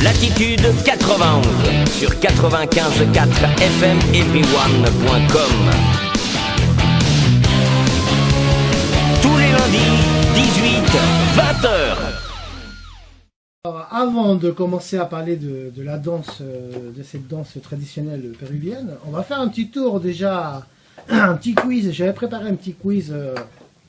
Latitude 91 sur 95.4 FM everyone.com. Tous les lundis, 18-20h. Avant de commencer à parler de la danse, de cette danse traditionnelle péruvienne, on va faire un petit tour déjà, un petit quiz. J'avais préparé un petit quiz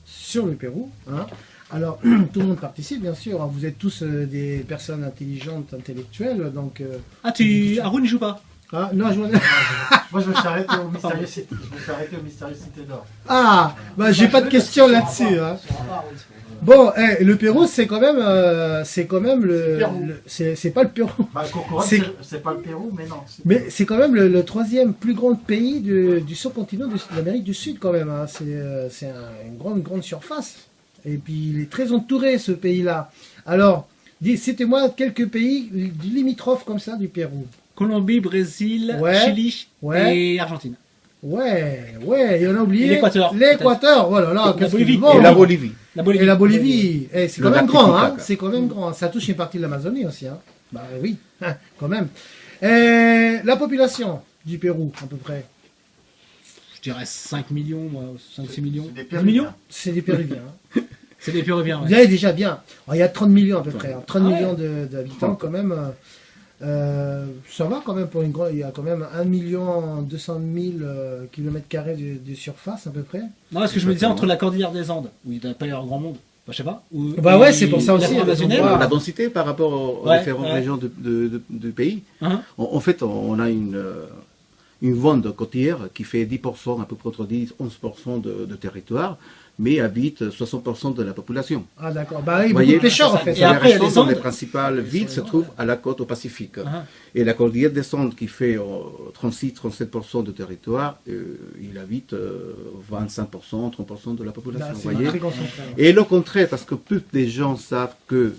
sur le Pérou. Hein. Alors, tout le monde participe, bien sûr. Vous êtes tous des personnes intelligentes, intellectuelles. Donc, Haroun ne joue pas. Ah, non, Moi, je me suis arrêté au mystérieux Cité d'Or. Ah, bah, j'ai pas de questions là-dessus. Hein. Bon, le Pérou, c'est quand même c'est pas le Pérou. Bah, c'est pas le Pérou, mais non. Mais c'est quand même le troisième plus grand pays du sous-continent de l'Amérique du Sud, quand même. Hein. C'est une grande surface. Et puis, il est très entouré, ce pays-là. Alors, citez-moi quelques pays limitrophes comme ça du Pérou. Colombie, Brésil, Chili et Argentine. Ouais, et on a oublié L'Équateur. Voilà, là, la Bolivie. Et la Bolivie. Et la Bolivie. Et c'est quand même grand, hein. C'est quand même grand. Ça touche une partie de l'Amazonie aussi, hein. Bah oui, quand même. Et la population du Pérou, à peu près. Je dirais 5 millions, 5-6 millions. 10 millions. C'est des Péruviens. Hein. C'est des Péruviens, Vous avez déjà bien. Alors, il y a 30 millions à peu près. Hein. 30 millions d'habitants quand même. Ça va quand même pour une grande. Il y a quand même 1 200 000 km² de surface à peu près. Non, parce que je me disais entre la cordillère des Andes, où il ne doit pas y avoir grand monde. Bah, je sais pas. Bah ouais, c'est pour ça aussi. La densité par rapport aux différentes régions du pays. En fait, on a une bande côtière qui fait 10%, à peu près entre 10-11% de territoire, mais habite 60% de la population. Ah d'accord, bah il y a beaucoup de pêcheurs en fait. Et après, les principales villes se trouvent à la côte au Pacifique. Et la cordillère des Andes qui fait 36-37% de territoire, il habite 25%, 30% de la population. Là, vous voyez. très Et le contraire, parce que peu de gens savent que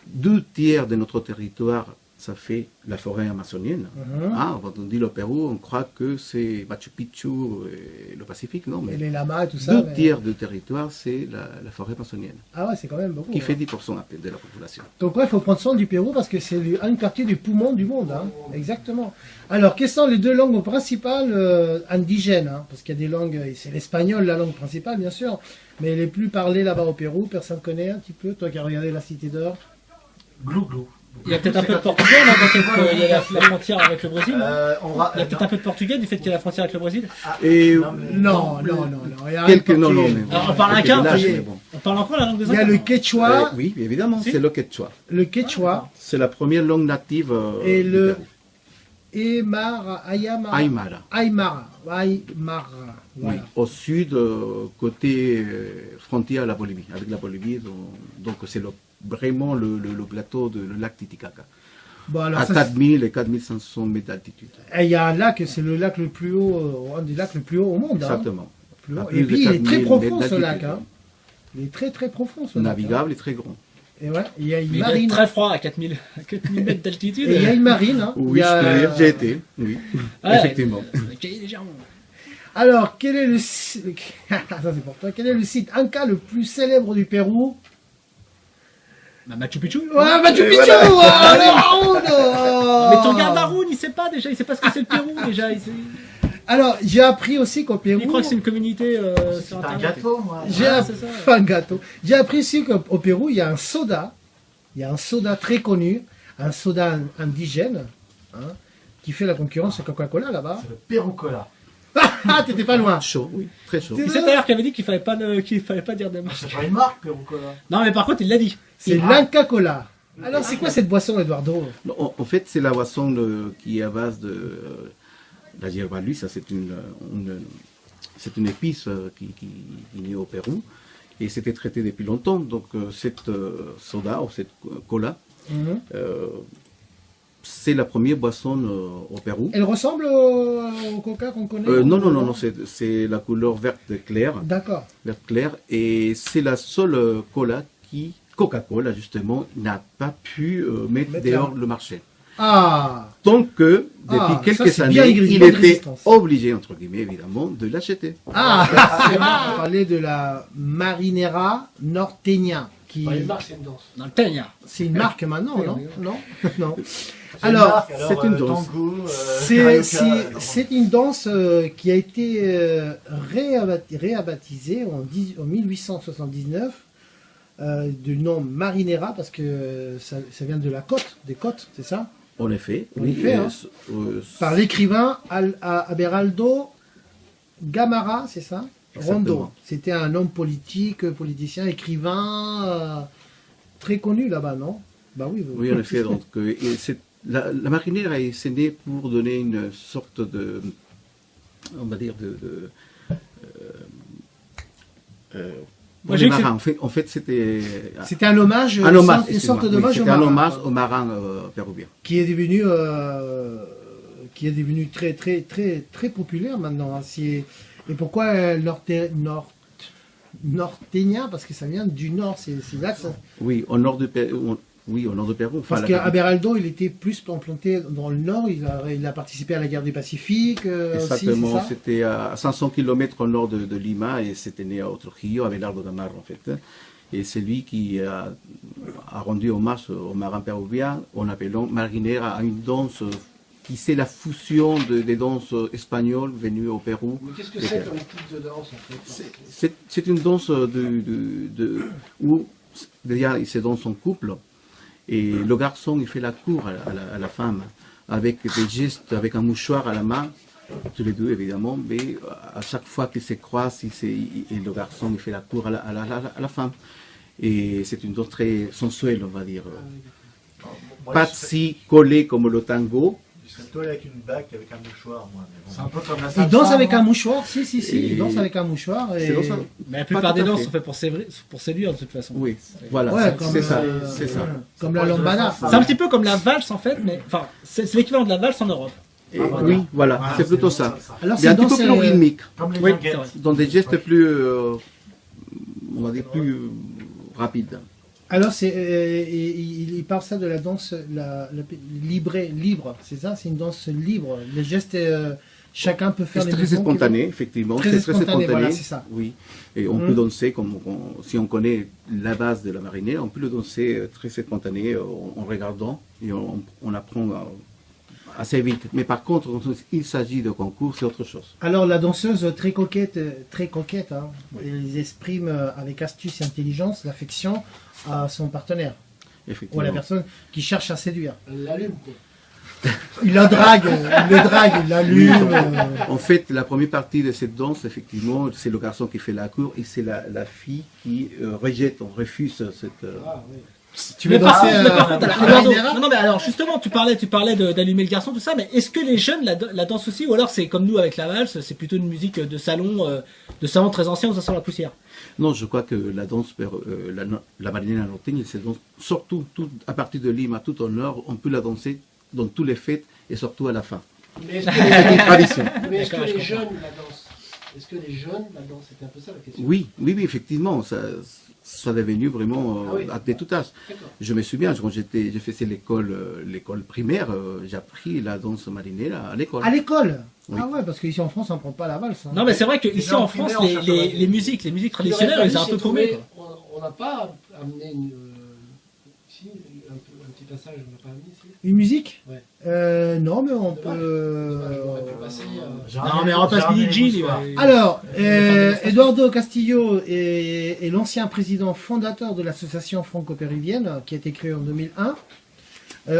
2 tiers de notre territoire, ça fait la forêt amazonienne. Quand on dit le Pérou, on croit que c'est Machu Picchu et le Pacifique, non, mais et les lamas et tout ça. 2 tiers du territoire, c'est la forêt amazonienne. Ah ouais, c'est quand même beaucoup. Qui fait 10% de la population. Donc ouais, il faut prendre soin du Pérou parce que c'est une partie du poumon du monde. Hein. Exactement. Alors, quelles sont les 2 langues principales indigènes hein, parce qu'il y a des langues, c'est l'espagnol la langue principale bien sûr, mais les plus parlées là-bas au Pérou, personne connaît un petit peu, toi qui as regardé la Cité d'Or. Glou. Il y a peut-être un peu de portugais là, du fait qu'il y a la frontière avec le Brésil. Il y a peut-être un peu de portugais du fait qu'il y a la frontière avec le Brésil. Non. Alors, on parle inca, on parle encore la langue des Incas. Il y a le quechua. Oui, évidemment, c'est le quechua. Le quechua. C'est la première langue native. Et le Aymara. Voilà. Oui, au sud, côté frontière à la Bolivie, avec la Bolivie, donc c'est vraiment le plateau de le lac Titicaca. Bon, alors, à 4000 et 4500 mètres d'altitude. Et il y a un lac, c'est le lac le plus haut, un des lacs le plus haut au monde. Exactement. Hein. Et puis il est très profond ce lac. Hein. Il est très profond ce lac. Navigable et très grand. Et ouais, il y a une mais marine. Il est très froid à 4000 mètres d'altitude. Et il y a une marine. Hein. Oui, je peux dire, j'ai été. Oui, effectivement. Légèrement. Alors, quel est le ça c'est pour toi. Quel est le site Inca le plus célèbre du Pérou? Machu Picchu. Ouais, Machu Picchu. Mais ton gars Haroun, il sait pas déjà, il sait pas ce que c'est le Pérou déjà. Alors, j'ai appris aussi qu'au Pérou. Il croit que c'est une communauté. C'est un gâteau, moi. Un gâteau. J'ai appris aussi qu'au Pérou, il y a un soda. Il y a un soda très connu, un soda indigène, hein, qui fait la concurrence à Coca-Cola là-bas. C'est le Pérou Cola. Ah, t'étais pas loin. Chaud, oui, très chaud. C'est d'ailleurs qui avait dit qu'il fallait pas dire de marque. C'est pas une marque, Pérou Cola. Non, mais par contre, il l'a dit. C'est l'Inca Cola. Alors, c'est quoi cette boisson, Eduardo? En fait, c'est la boisson qui est à base de la yerba luis. Ça, c'est une épice qui est née au Pérou. Et c'était traité depuis longtemps. Donc, cette soda ou cette cola, c'est la première boisson au Pérou. Elle ressemble au coca qu'on connaît? Non, c'est la couleur verte claire. D'accord. Verte claire. Et c'est la seule cola qui, Coca-Cola justement, n'a pas pu mettre dehors le marché. Ah. Donc que, depuis quelques années, il était obligé, entre guillemets, évidemment, de l'acheter. Ah. On parlait de la Marinera Norteña, Une marque, c'est une danse. Norteña. C'est une marque maintenant, non? Non. Alors, c'est une danse. C'est une danse qui a été réabaptisée en 1879 du nom marinera parce que ça vient de la côte, des côtes, c'est ça? En effet, par l'écrivain Aberaldo Gamarra, c'est ça? Rondo. C'était un homme politicien, écrivain, très connu là-bas, non? Bah oui. Oui, en effet. Donc, la marinera est née pour donner une sorte de, on va dire, en fait, c'était un hommage, une sorte d'hommage aux marins péruviens, qui est devenu très très très très populaire maintenant. Hein. Et pourquoi Norteña? Parce que ça vient du nord, c'est là que ça... Oui, au nord de Pérou. Parce qu'Aberaldo, il était plus implanté dans le nord, il a participé à la guerre du Pacifique. Exactement, c'était à 500 km au nord de Lima et c'était né à Trujillo, Abelardo Gamarra en fait. Et c'est lui qui a rendu hommage aux marins péruviens en appelant marinera à une danse qui c'est la fusion des danses espagnoles venues au Pérou. Mais qu'est-ce que c'est comme type de danse en fait? C'est une danse où déjà il se danse en couple et le garçon il fait la cour à la femme avec des gestes, avec un mouchoir à la main, tous les deux évidemment, mais à chaque fois qu'ils se croisent, et le garçon il fait la cour à la femme. Et c'est une danse très sensuelle, on va dire. Pas si collée comme le tango. Plutôt avec une bague, avec un mouchoir, moi. Bon. C'est un peu comme la salsa. Il danse avec un mouchoir, si. Il danse avec un mouchoir. Mais la plupart des danses sont faites pour séduire de toute façon. Oui, voilà, c'est ça. Comme la lambada. C'est un petit peu comme la valse en fait, mais enfin, c'est l'équivalent de la valse en Europe. Oui, voilà, c'est plutôt ça. Alors, c'est un petit peu plus rythmique. Oui, dans des gestes plus, on va dire, plus rapides. Alors, il parle ça de la danse libre, c'est ça? C'est une danse libre. Les gestes, chacun peut faire les mouvements. C'est très spontané, effectivement. Très spontané, voilà, c'est ça. Oui. Et on peut danser, si on connaît la base de la marinera, on peut le danser très spontané en regardant et on apprend assez vite. Mais par contre, quand il s'agit de concours, c'est autre chose. Alors, la danseuse très coquette, hein, elle exprime avec astuce et intelligence l'affection à son partenaire. Ou à la personne qui cherche à séduire. Elle l'allume, quoi. Il la drague, il l'allume. En fait, la première partie de cette danse, effectivement, c'est le garçon qui fait la cour et c'est la fille qui rejette, on refuse cette... oui. Tu veux danser non mais alors justement tu parlais d'allumer le garçon tout ça, mais est-ce que les jeunes la dansent aussi, ou alors c'est comme nous avec la valse, c'est plutôt une musique de salon très ancien où ça sent la poussière? Non, je crois que la danse la marinera norteña, c'est surtout à partir de Lima, tout au nord, on peut la danser dans tous les fêtes et surtout à la fin. Mais c'est une tradition. Mais est-ce que les jeunes la dansent? C'était un peu ça la question. Oui, effectivement, ça est devenu vraiment de tout âge. Je me souviens, quand j'ai fait l'école primaire, j'ai appris la danse marinera à l'école. À l'école? Oui. Ah ouais, parce qu'ici en France, on ne prend pas la valse. Hein. Non, mais c'est vrai qu'ici en France, les musiques traditionnelles, elles sont un peu paumées. On n'a pas amené un petit passage, on n'a pas amené ici. Une musique? Ouais. Non, mais on peut... Non, mais on passe Billie Jean. Alors, Eduardo Castillo est l'ancien président fondateur de l'association franco-péruvienne qui a été créée en 2001.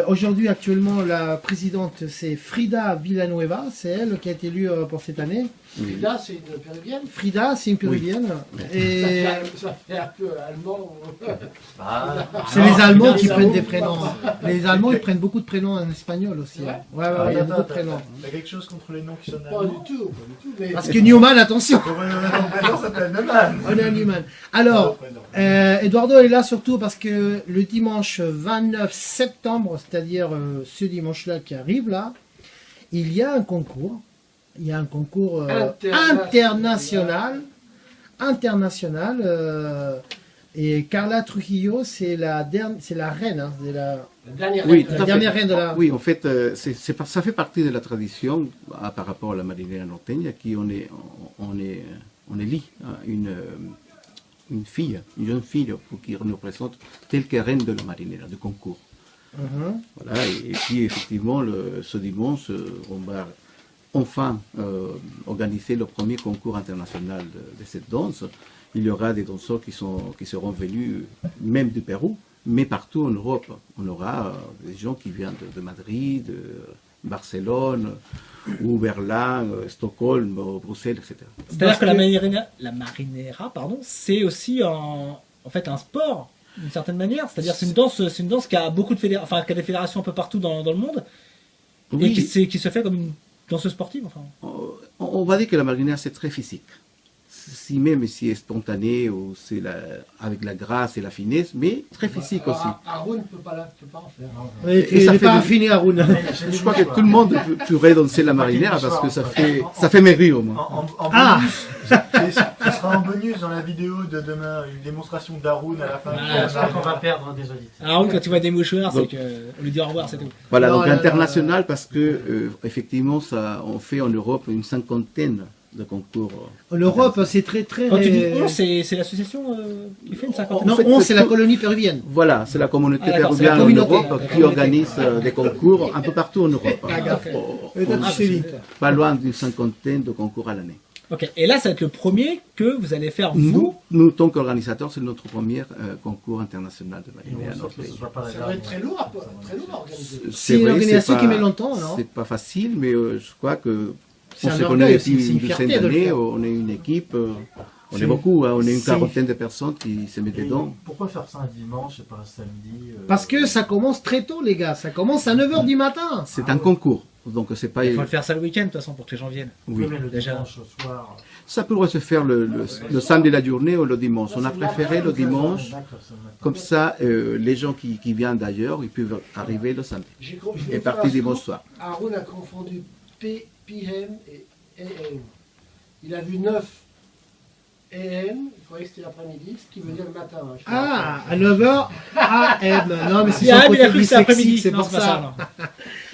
Aujourd'hui, actuellement, la présidente, c'est Frida Villanueva. C'est elle qui a été élue pour cette année. Frida, c'est une péruvienne? Frida, c'est une péruvienne. Oui. Et... Ça fait un peu allemand. C'est les Allemands qui prennent des prénoms. Les Allemands, ils prennent beaucoup de prénoms en espagnol aussi. Ouais, il y a beaucoup de prénoms. T'as quelque chose contre les noms qui sonnent allemands? Pas du tout. Mais... Parce que Newman, attention. Mon s'appelle Newman. On est Newman. Alors, Eduardo est là surtout parce que le dimanche 29 septembre, c'est-à-dire ce dimanche-là qui arrive là, il y a un concours. Il y a un concours international. Et Carla Trujillo, c'est la reine. Hein, la dernière reine de la... Oui, en fait, ça fait partie de la tradition par rapport à la marinera norteña, qui on élit une jeune fille, pour qui nous représente telle que reine de la marinera, du concours. Voilà, et puis effectivement, ce dimanche, on va enfin organiser le premier concours international de cette danse. Il y aura des danseurs qui seront venus même du Pérou, mais partout en Europe. On aura des gens qui viennent de Madrid, de Barcelone, ou Berlin, Stockholm, Bruxelles, etc. C'est-à-dire que la marinera, c'est aussi en fait un sport, d'une certaine manière. C'est-à-dire c'est une danse qui a beaucoup de qui a des fédérations un peu partout dans le monde, oui. Et qui se fait comme une danse sportive. Enfin. On va dire que la marinera, c'est très physique. Même si c'est spontané, ou c'est avec la grâce et la finesse, mais très physique aussi. Haroun ne peut pas en faire. Et ça fait pas affiné Haroun. Je crois que tout le monde pourrait danser la marinera parce que ça fait maigrir au moins. Ce sera en bonus dans la vidéo de demain, une démonstration d'Haroun à la fin. Je crois qu'on va perdre des auditeurs. Haroun, quand tu vois des mouchoirs, c'est qu'on lui dit au revoir, c'est tout. Voilà, donc international parce que effectivement, on fait en Europe une cinquantaine de concours. L'Europe, c'est très. Quand tu dis on, c'est l'association qui fait une cinquantaine. Non, on, c'est la colonie péruvienne. Voilà, c'est la communauté péruvienne en Europe qui organise des concours un peu partout en Europe. Pas loin d'une cinquantaine de concours à l'année. Ok, et là, ça va être le premier que vous allez faire, vous. Nous, tant qu'organisateurs, c'est notre premier concours international de marinera. Ça va être très lourd à organiser. C'est une organisation qui met longtemps, non? C'est pas facile, mais je crois que c'est on se connaît depuis une douzaine d'années, on est une équipe, on est beaucoup, on est une quarantaine de personnes qui se mettent dedans. Pourquoi faire ça un dimanche et pas un samedi Parce que ça commence très tôt, les gars, ça commence à 9h du matin. C'est un concours. Donc c'est pas. Il faut le faire ça le week-end de toute façon pour que les gens viennent. Oui. Mais le dimanche au soir. Ça pourrait se faire le samedi de la journée ou le dimanche. On a préféré le dimanche. Comme ça, les gens qui viennent d'ailleurs, ils peuvent arriver le samedi. Et partir dimanche soir. Haroun a confondu PM et AM. Il a vu 9 AM, il croyait que c'était l'après-midi, ce qui veut dire le matin. Ah, à 9h AM. Non, mais c'est son côté dyslexie, c'est pour ça.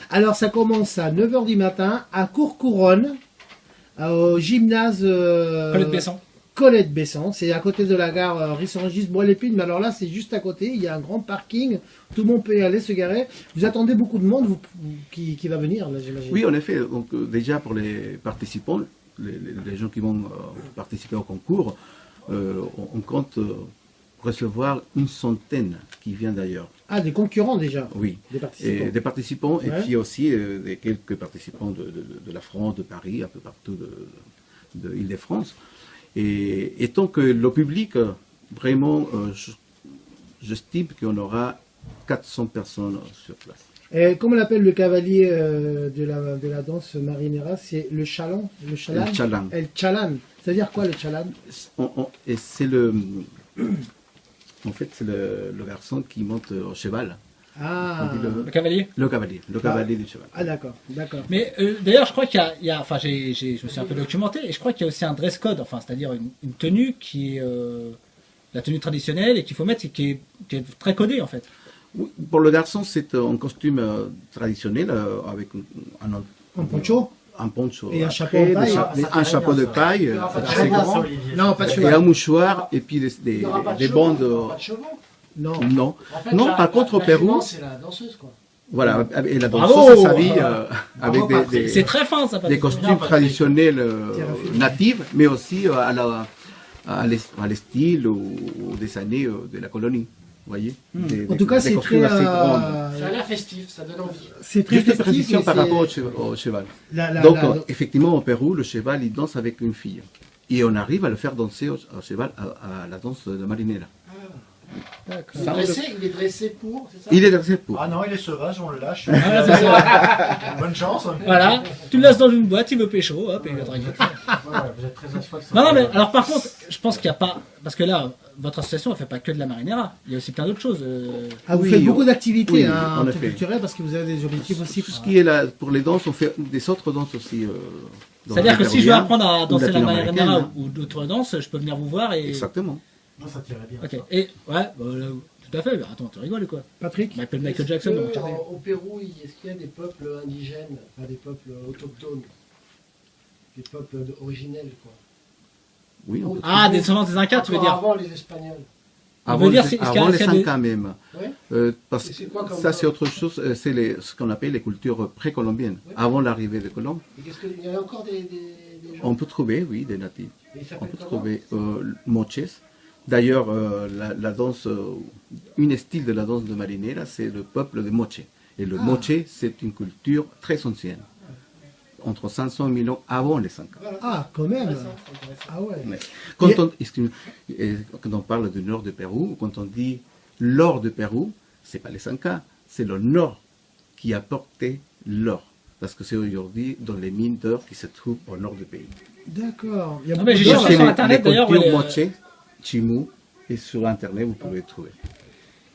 Alors ça commence à 9h du matin à Courcouronne, au gymnase Colette Besson. C'est à côté de la gare Rissorangis-Bois-l'Épine, mais alors là c'est juste à côté, il y a un grand parking, tout le monde peut y aller se garer. Vous attendez beaucoup de monde qui va venir là, j'imagine. Oui, en effet, donc déjà pour les participants, les gens qui vont participer au concours, on compte recevoir une centaine qui viennent d'ailleurs. Ah, des concurrents déjà. Oui, des participants et puis aussi quelques participants de la France, de Paris, un peu partout de Île-de-France. Et tant que le public, vraiment, j'estime qu'on aura 400 personnes sur place. Et comment on appelle le cavalier de la danse marinera? C'est le chaland? Le chalan? El chalan. El chalan. C'est-à-dire quoi le chalan? C'est le... En fait, c'est le garçon qui monte au cheval. Ah, le cavalier. Le cavalier du cheval. Ah d'accord. Mais d'ailleurs, je crois qu'il y a enfin, je me suis un peu documenté, et je crois qu'il y a aussi un dress code, enfin, c'est-à-dire une tenue qui est la tenue traditionnelle et qu'il faut mettre, et qui est très codée en fait. Oui, pour le garçon, c'est un costume traditionnel avec un poncho. Un poncho. Et un chapeau de paille. Un chapeau de paille assez grand. Non, pas de cheval. Et un mouchoir et puis des bandes. Non. Non. En fait, Non, par contre, au Pérou. C'est la danseuse, quoi. Voilà, et la danseuse s'habille avec c'est très fin, ça, des costumes traditionnels natifs, mais aussi à l'estyle ou des années de la colonie. Vous voyez En tout cas, c'est très... Ça a l'air festif, ça donne envie. C'est très festif. Précision par rapport au cheval. Donc, effectivement, au Pérou, le cheval, il danse avec une fille. Et on arrive à le faire danser au cheval à la danse de marinera. Il est dressé pour, c'est ça? Il est dressé pour. Ah non, il est sauvage, on le lâche. Bonne chance. Voilà, tu le laisses dans une boîte, il veut pécho, hop, et il va draguer. Vous êtes très assoiffés. Non, mais alors par contre, je pense qu'il n'y a pas... Parce que là, votre association ne fait pas que de la marinera, il y a aussi plein d'autres choses. Ah, vous faites beaucoup d'activités culturelles parce que vous avez des objectifs aussi. Tout ce qui est là, pour les danses, on fait des autres danses aussi. C'est-à-dire que si je veux apprendre à danser la marinera ou d'autres danses, je peux venir vous voir et... Exactement. Non, ça tirait bien. Ok, et tout à fait, mais attends, tu rigoles quoi? Patrick? Il m'appelle Michael Jackson. Au Pérou, est-ce qu'il y a des peuples indigènes, enfin des peuples autochtones, des peuples originels, quoi? Oui, on peut Ah, trouver. des descendants des Incas, tu veux dire? Avant les Espagnols. Avant, veut dire, les, c'est- avant les est-ce qu'il y a des- 5 même. Ouais. Parce Et c'est que quoi comme- ça, c'est autre chose. C'est ce qu'on appelle les cultures précolombiennes. Ouais. Avant l'arrivée des colons, Et qu'est-ce que, il y en a encore des gens. on peut trouver, oui, des natifs. Et ils On s'appellent peut comment? trouver moches. D'ailleurs, la danse, une style de la danse de marinera, c'est le peuple de moche. Et le moche, c'est une culture très ancienne. Entre 500 et 1000 ans avant les 5 ans. Voilà. Ah, quand même. Intéressant, c'est intéressant. Ah ouais. Mais quand on parle du nord du Pérou, quand on dit l'or du Pérou, c'est pas les Incas, c'est le nord qui a porté l'or. Parce que c'est aujourd'hui dans les mines d'or qui se trouvent au nord du pays. D'accord. Il y a Non, mais beaucoup j'ai d'or, cherché là. sur Internet, d'ailleurs, Les cultures ouais, moche, chimou, et sur Internet, vous pouvez les trouver.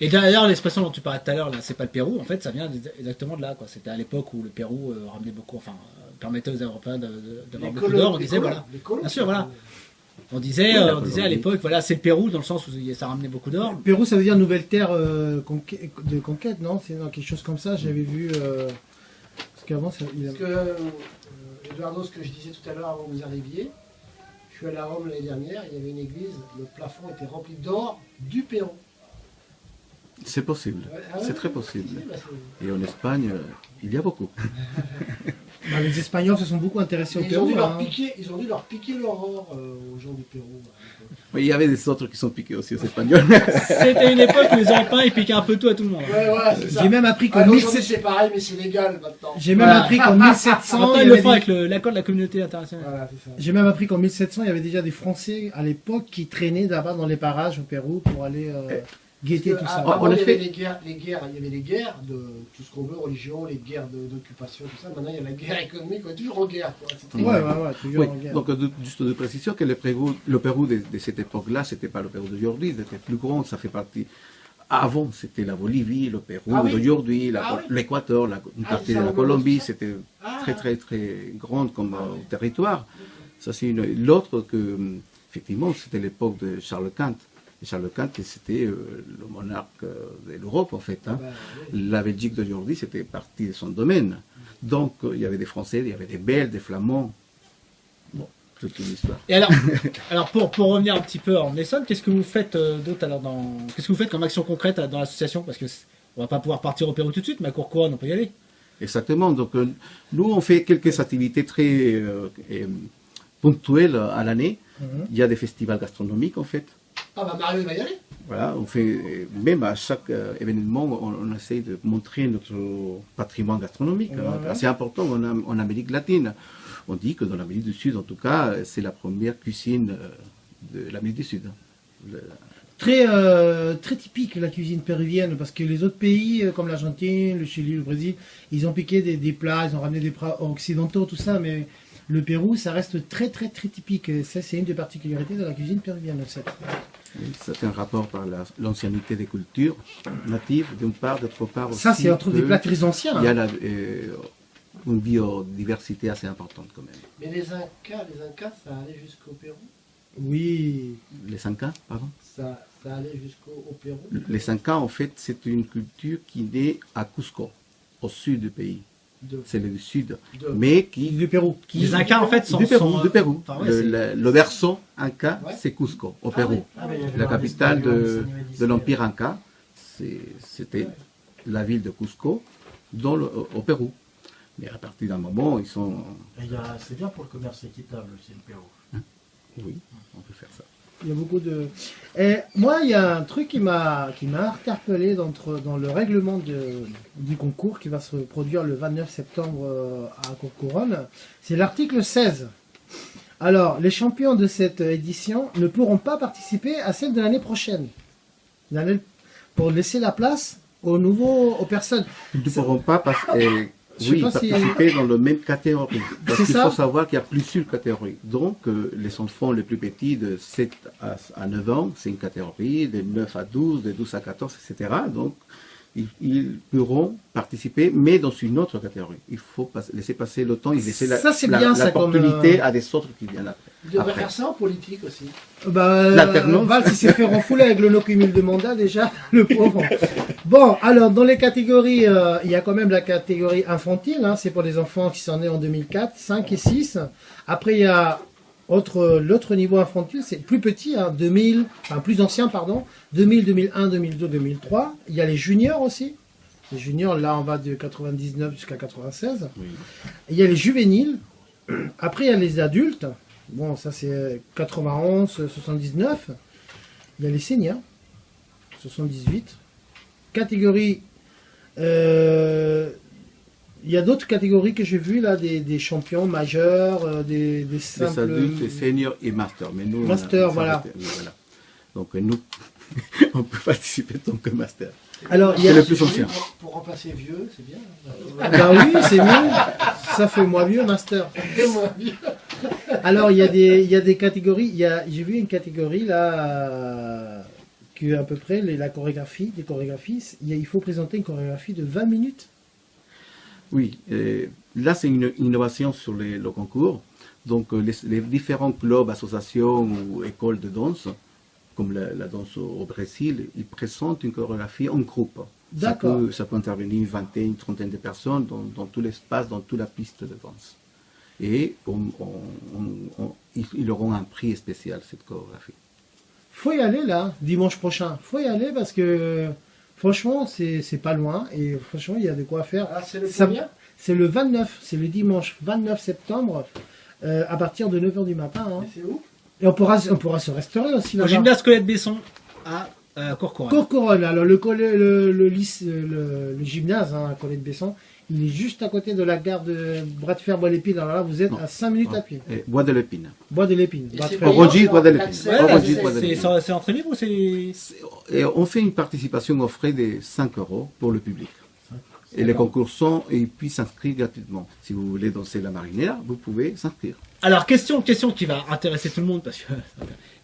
Et d'ailleurs, l'expression dont tu parlais tout à l'heure, là, c'est pas le Pérou, en fait, ça vient exactement de là, quoi. C'était à l'époque où le Pérou ramenait beaucoup, enfin, permettait aux Européens d'avoir Les beaucoup colons, d'or. On les disait, colons, voilà. les colons, Bien sûr, voilà. On disait, Oui, la on disait à Colombie. l'époque, voilà, c'est le Pérou, dans le sens où ça ramenait beaucoup d'or. Pérou, ça veut dire nouvelle terre de conquête, non? C'est quelque chose comme ça, j'avais vu. Parce qu'avant, il a... Parce que, Eduardo, ce que je disais tout à l'heure avant que vous arriviez, je suis allé à Rome l'année dernière, il y avait une église, le plafond était rempli d'or du Pérou. C'est possible, Ouais, ah ouais, c'est très ouais, possible. bah, c'est- Et en Espagne, il y a beaucoup. Bah, les Espagnols se sont beaucoup intéressés au Ils ont, Pérou. dû leur hein. piquer, ils ont dû leur piquer leur or aux gens du Pérou. Mais il y avait des autres qui sont piqués aussi aux Espagnols. C'était une époque où les Européens, ils piquaient un peu tout à tout le monde. Ouais, ouais, c'est ça. J'ai même appris qu'en Ah, aujourd'hui, 1700 c'est pareil, mais c'est légal maintenant. J'ai même Voilà. appris qu'en 1700, Maintenant, il y ils le avait font des- avec l'accord de la communauté internationale. Voilà, c'est ça. J'ai même appris qu'en 1700, il y avait déjà des Français à l'époque qui traînaient là-bas dans les parages au Pérou pour aller guetter tout ça. Avant, En il y effet. avait il y avait les guerres de tout ce qu'on veut, religion, les guerres d'occupation, tout ça. Maintenant, il y a la guerre économique, on est toujours en guerre. Quoi. C'est Ouais, très- ouais, toujours Oui, en guerre. donc juste de précision que le Pérou de cette époque-là, c'était pas le Pérou d'aujourd'hui, c'était plus grand, ça fait partie. Avant, c'était la Bolivie, le Pérou Ah oui. d'aujourd'hui, Ah oui. l'Équateur, une Ah, partie ça de la englobe Colombie, ça. c'était Ah. très grande comme territoire. Ça, c'est l'autre que, effectivement, c'était l'époque de Charles Quint. Et Charles Quint, c'était le monarque de l'Europe, en fait. Hein. Bah, oui. La Belgique d'aujourd'hui, c'était partie de son domaine. Donc, il y avait des Français, il y avait des Belges, des Flamands. Bon, toute une histoire. Et alors pour revenir un petit peu en Essonne, qu'est-ce que vous faites d'autre alors qu'est-ce que vous faites comme action concrète dans l'association? Parce que on va pas pouvoir partir au Pérou tout de suite, mais à Courcouronne, on peut y aller. Exactement. Donc, nous, on fait quelques activités très ponctuelles à l'année. Il y a des festivals gastronomiques, en fait. Ah, bah Mario, il va y aller. Voilà, on fait, même à chaque événement, on essaye de montrer notre patrimoine gastronomique, Ouais. assez important en Amérique latine. On dit que dans l'Amérique du Sud, en tout cas, c'est la première cuisine de l'Amérique du Sud. Très typique la cuisine péruvienne, parce que les autres pays, comme l'Argentine, le Chili, le Brésil, ils ont piqué des plats, ils ont ramené des plats occidentaux, tout ça, mais le Pérou, ça reste très typique. Et ça, c'est une des particularités de la cuisine péruvienne, en fait. C'est un rapport par l'ancienneté des cultures natives, d'une part, d'autre part aussi. Ça, c'est un truc des que plats très anciens. Il y a hein. une biodiversité assez importante quand même. Mais les Incas, ça allait jusqu'au Pérou. Oui. Les Incas, pardon. Ça allait jusqu'au Pérou. Les Incas, en fait, c'est une culture qui naît à Cusco, au sud du pays. C'est le sud. Mais qui... Du Pérou. Les Incas, en fait, sont... Du Pérou. Enfin, ouais, Le versant Inca, Ouais. c'est Cusco, au Pérou. Ah, mais il y avait La un capitale Espagnol, de Samuel l'Empire Inca, c'était la ville de Cusco, au Pérou. Mais à partir d'un moment, ils sont... C'est bien pour le commerce équitable aussi, le Pérou. Oui, on peut faire ça. Il y a beaucoup de... Et moi, il y a un truc qui m'a interpellé dans le règlement du concours qui va se produire le 29 septembre à Courcouronne. C'est l'article 16. Alors, les champions de cette édition ne pourront pas participer à celle de l'année prochaine. Pour laisser la place aux personnes. Ils ne pourront pas Je sais pas participer dans la même catégorie. Parce C'est qu'il ça. faut savoir qu'il y a plusieurs catégories. Donc, les enfants les plus petits, de 7 à 9 ans, c'est une catégorie, de 9 à 12, de 12 à 14, etc. Donc, ils pourront participer, mais dans une autre catégorie. Il faut laisser passer le temps et laisser Ça, c'est bien, ça, comme, l'opportunité à des autres qui viennent après. Il devrait Après. faire ça en politique aussi. L'alternance. Val, s'il s'est fait renfouler avec le no-cumul de mandat, déjà, le pauvre. Bon, alors, dans les catégories, il y a quand même la catégorie infantile, hein, c'est pour les enfants qui sont nés en 2004, 5 et 6. Après, il y a L'autre niveau infantile, c'est plus petit, hein, 2000, enfin plus ancien, pardon, 2000, 2001, 2002, 2003. Il y a les juniors aussi. Les juniors, là, on va de 99 jusqu'à 96. Oui. Et il y a les juvéniles. Après, il y a les adultes. Bon, ça, c'est 91, 79. Il y a les seniors, 78. Catégorie... il y a d'autres catégories que j'ai vues, là, des champions majeurs, des simples... Les adultes, les seniors et master. Mais nous, master, voilà. Voilà. Donc nous, on peut participer en tant que master. Alors, il y C'est a... le plus ancien. Pour remplacer vieux, c'est bien. Bah oui, c'est mieux. Ça fait moins vieux, master. Moins vieux. Alors, il y a des catégories. J'ai vu une catégorie, là, que à peu près, la chorégraphie, des chorégraphies, il faut présenter une chorégraphie de 20 minutes. Oui, là c'est une innovation sur le concours. Donc les différents clubs, associations ou écoles de danse, comme la danse au Brésil, ils présentent une chorégraphie en groupe. D'accord. Ça peut intervenir une vingtaine, une trentaine de personnes dans tout l'espace, dans toute la piste de danse. Et ils auront un prix spécial, cette chorégraphie. Faut y aller, là, dimanche prochain. Faut y aller parce que, franchement, c'est pas loin. Et franchement, il y a de quoi faire. Ah, c'est le combien ? C'est le 29, c'est le dimanche 29 septembre, à partir de 9h du matin. Hein. C'est où ? Et on pourra se restaurer aussi Au là-bas. gymnase Colette Besson à Courcouronne. Courcouronne, alors le gymnase hein, à Colette-Besson, il est juste à côté de la gare de Bras de Fer Bois-l'Épine. Alors là, vous êtes à 5 minutes à pied. Et Bois de l'Épine. Bois de l'Épine. Et Bras de c'est Fer. payant, Orangis, c'est Bois de l'Épine. l'accès, Ouais, Orangis, c'est- Bois de l'Épine. c'est entrée libre ou c'est... Et on fait une participation aux frais de 5 € pour le public. Et les concursants, ils puissent s'inscrire gratuitement. Si vous voulez danser la marinière, vous pouvez s'inscrire. Alors, question qui va intéresser tout le monde, parce que...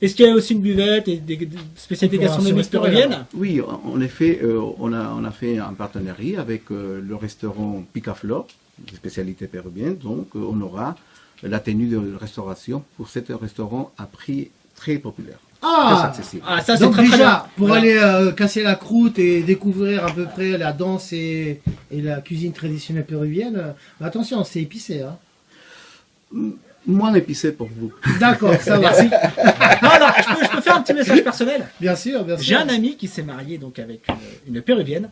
Est-ce qu'il y a aussi une buvette et des spécialités On pourra gastronomiques se restaurer, péruviennes? Oui, en effet, on a fait un partenariat avec le restaurant Picaflor, des spécialités péruviennes. Donc, on aura la tenue de restauration pour cet restaurant à prix très populaire, très Ah, accessible. Ah, ça, c'est donc très très bien. déjà, pour Voilà. aller casser la croûte et découvrir à peu près la danse et la cuisine traditionnelle péruvienne, attention, c'est épicé. Hein. Moins épicé pour vous. D'accord, ça va. Merci. Non, alors, je peux faire un petit message personnel. Bien sûr, bien sûr. J'ai un ami qui s'est marié donc avec une péruvienne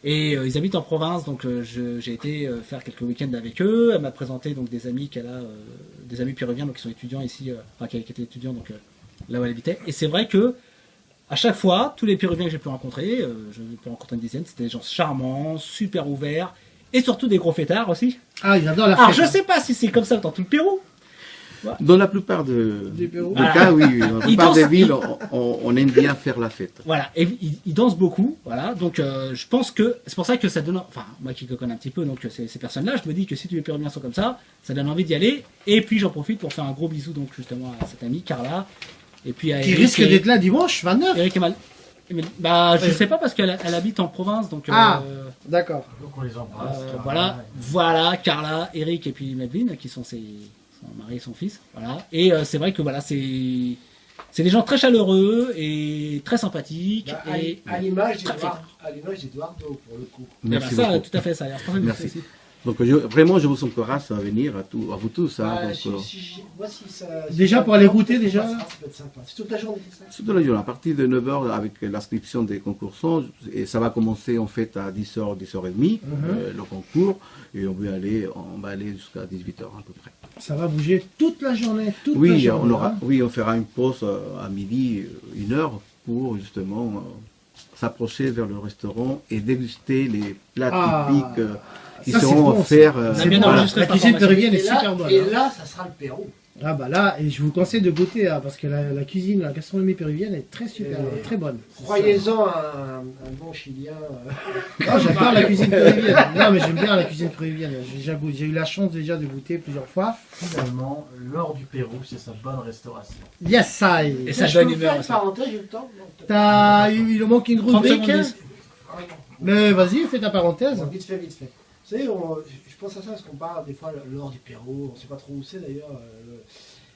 et ils habitent en province, donc j'ai été faire quelques week-ends avec eux. Elle m'a présenté donc des amis qu'elle a, des amis péruviens donc qui sont étudiants ici, enfin qui étaient étudiants donc là où elle habitait. Et c'est vrai que à chaque fois, tous les péruviens que j'ai pu rencontrer, je peux rencontrer une dizaine, c'était des gens charmants, super ouverts et surtout des gros fêtards aussi. Ah, ils adorent la Alors fête. je sais pas si c'est comme ça dans tout le Pérou. Dans la plupart Du Pérou. de cas, oui, oui. Dans la plupart dansent- des villes, on aime bien faire la fête. Voilà, et ils dansent beaucoup, voilà, donc je pense que c'est pour ça que ça donne, enfin moi qui connais un petit peu donc ces personnes-là, je me dis que si tous les Péruviens sont comme ça donne envie d'y aller, et puis j'en profite pour faire un gros bisou donc justement à cette amie Carla, et puis à Qui Eric risque et- d'être là dimanche 29. Eric et bah je sais pas parce qu'elle elle habite en province donc Ah. D'accord. Donc on les embrasse. voilà Carla, Eric et puis Medvin qui sont son mari et son fils, voilà, et c'est vrai que voilà c'est des gens très chaleureux et très sympathiques Bah, et à l'image très d'Eduardo, pour le coup. Merci ça, beaucoup. tout à fait, ça a l'air très bien Merci. aussi. Donc vraiment, je vous encourage à venir, à vous tous. Hein, Ah, donc, moi, si ça, Déjà, ça pour aller tente, goûter, déjà. Ça peut être sympa. C'est toute la journée, c'est ça surtout la journée, à partir de 9h avec l'inscription des concursants, et ça va commencer en fait à 10h, 10h30, le concours, et on va aller jusqu'à 18h à peu près. Ça va bouger toute la journée. Toute la Oui, journée, hein. on fera une pause à midi, 1h, pour justement s'approcher vers le restaurant et déguster les plats Ah, typiques qui ça, c'est seront bon, offerts. On a C'est bien bon, enregistré la cette cuisine information. péruvienne est Et là, super bonne. et hein. là, ça sera le Pérou. Ah bah là, et je vous conseille de goûter hein, parce que la cuisine, la gastronomie péruvienne est très super, Et- très bonne. Croyez-en un bon Chilien. Ah, j'adore la cuisine péruvienne. Non mais j'aime bien la cuisine péruvienne. J'ai eu la chance déjà de goûter plusieurs fois. Finalement, l'or du Pérou, c'est sa bonne restauration. Yes, I. Et ça Je donne peux une faire heure une aussi. parenthèse, j'ai le temps Non, Il en manque une 30 rubrique. secondes, Hein. Mais vas-y, fais ta parenthèse. Bon, vite fait, vite fait. Vous savez, je pense à ça parce qu'on parle des fois de l'or du Pérou, on ne sait pas trop où c'est d'ailleurs.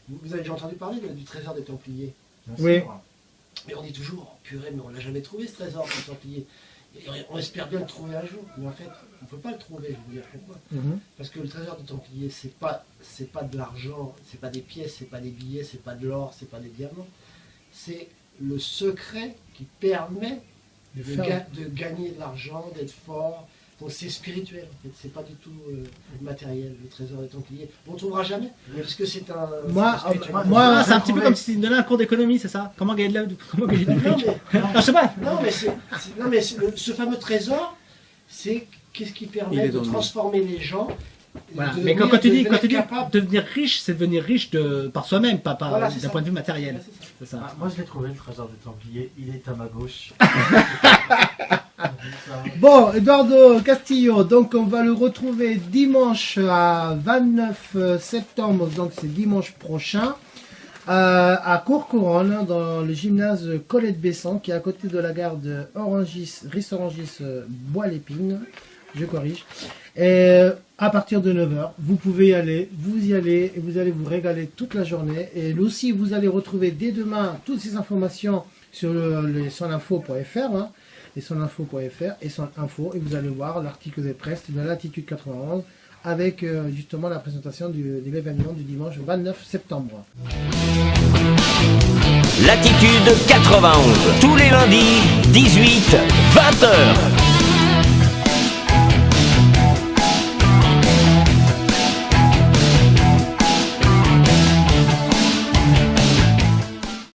Vous avez déjà entendu parler du trésor des Templiers? Bien Oui. sûr. Mais on dit toujours, oh, purée, mais on l'a jamais trouvé ce trésor des Templiers. On espère bien le trouver un jour, mais en fait, on ne peut pas le trouver, je vais vous dire pourquoi. Parce que le trésor des Templiers, c'est pas de l'argent, c'est pas des pièces, c'est pas des billets, c'est pas de l'or, c'est pas des diamants. C'est le secret qui permet de gagner de l'argent, d'être fort. Donc c'est spirituel, en fait. C'est pas du tout matériel, le trésor des Templiers. On ne trouvera jamais, parce que c'est un... Moi, c'est un petit peu comme si tu donnais un cours d'économie, c'est ça? Comment gagner de la... Comment gagner du fric? Je sais pas. Non, mais ce fameux trésor, c'est qu'est-ce qui permet de transformer les gens. Voilà. Mais quand tu dis devenir riche, c'est devenir riche par soi-même, pas voilà, d'un point de vue matériel. C'est ça. Moi je l'ai trouvé, le trésor des Templiers, il est à ma gauche. Bon, Eduardo Castillo, donc on va le retrouver dimanche à 29 septembre, donc c'est dimanche prochain, à Courcouronnes, dans le gymnase Colette-Besson, qui est à côté de la gare de Rissorangis Bois-l'Épine, je corrige. Et à partir de 9h, vous pouvez y aller, et vous allez vous régaler toute la journée. Et aussi, vous allez retrouver dès demain toutes ces informations sur soninfo.fr, hein, et soninfo.fr et soninfo, et vous allez voir l'article de presse de Latitude 91 avec justement la présentation de l'événement du dimanche 29 septembre. Latitude 91, tous les lundis, 18, 20h.